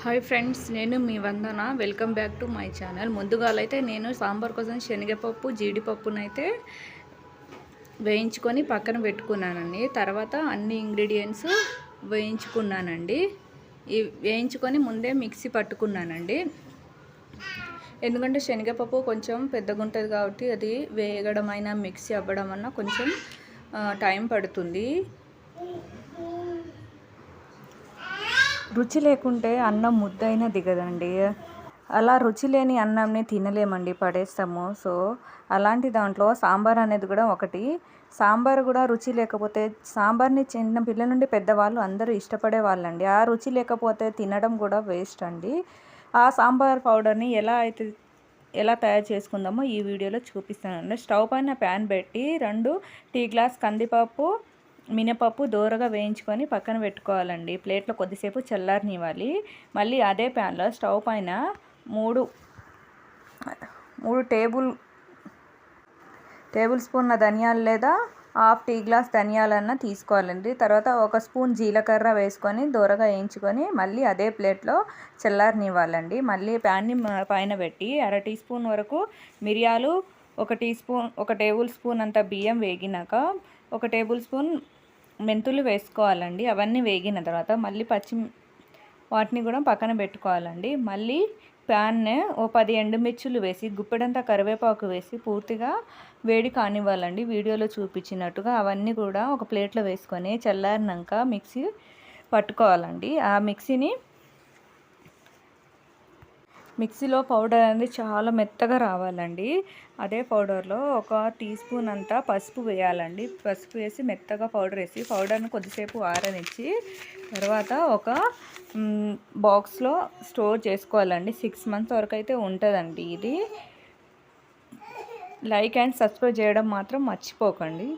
Hi friends, నేను మీ Vandana. Welcome back to my channel. ముందుగా అయితే నేను సాంబార్ కోసం శనగపప్పు జీడిపప్పునైతే వేయించుకొని పక్కన పెట్టుకున్నానండి. తర్వాత అన్ని ఇంగ్రీడియంట్స్ వేయించుకున్నానండి. వేయించుకొని ముందే మిక్సీ పట్టుకున్నానండి. ఎందుకంటే శనగపప్పు కొంచెం పెద్దగా ఉంటుంది కాబట్టి అది వేగడం అయినా మిక్సీ అవ్వడం అన్నా కొంచెం టైం పడుతుంది. రుచి లేకుంటే అన్నం ముద్దైనా దిగదండి. అలా రుచి లేని అన్నంని తినలేమండి, పడేస్తాము. సో అలాంటి దాంట్లో సాంబార్ అనేది కూడా ఒకటి. సాంబార్ కూడా రుచి లేకపోతే, సాంబార్ని చిన్న పిల్లల నుండి పెద్దవాళ్ళు అందరూ ఇష్టపడే వాళ్ళండి. ఆ రుచి లేకపోతే తినడం కూడా వేస్ట్ అండి. ఆ సాంబార్ పౌడర్ని ఎలా తయారు చేసుకుందామో ఈ వీడియోలో చూపిస్తానండి. స్టవ్ పైన ప్యాన్ పెట్టి 2 టీ గ్లాస్ కందిపప్పు, మినపప్పు దోరగా వేయించుకొని పక్కన పెట్టుకోవాలండి. ప్లేట్లో కొద్దిసేపు చల్లారనివ్వాలి. మళ్ళీ అదే ప్యాన్లో స్టవ్ పైన 3 టేబుల్ స్పూన్ల ధనియాలు లేదా హాఫ్ టీ గ్లాస్ ధనియాలన్నా తీసుకోవాలండి. తర్వాత 1 స్పూన్ జీలకర్ర వేసుకొని దోరగా వేయించుకొని మళ్ళీ అదే ప్లేట్లో చల్లారనివ్వాలండి. మళ్ళీ ప్యాన్ని పైన పెట్టి 1/2 టీ స్పూన్ వరకు మిరియాలు, 1 టేబుల్ స్పూన్ అంత బియ్యం వేగినాక 1 టేబుల్ స్పూన్ మెంతులు వేసుకోవాలండి. అవన్నీ వేగిన తర్వాత మళ్ళీ వాటిని కూడా పక్కన పెట్టుకోవాలండి. మళ్ళీ ప్యాన్నే 10 ఎండుమిర్చులు వేసి గుప్పెడంతా కరివేపాకు వేసి పూర్తిగా వేడి కానివ్వాలండి. వీడియోలో చూపించినట్టుగా అవన్నీ కూడా ఒక ప్లేట్లో వేసుకొని చల్లారినాక మిక్సీ పట్టుకోవాలండి. ఆ మిక్సీలో పౌడర్ అనేది చాలా మెత్తగా రావాలండి. అదే పౌడర్లో 1 టీ స్పూన్ అంతా పసుపు వేయాలండి. పసుపు వేసి మెత్తగా పౌడర్ని కొద్దిసేపు ఆరనిచ్చి తర్వాత ఒక బాక్స్లో స్టోర్ చేసుకోవాలండి. 6 మంత్స్ వరకు అయితే ఉంటుందండి. ఇది లైక్ అండ్ సబ్స్క్రైబ్ చేయడం మాత్రం మర్చిపోకండి.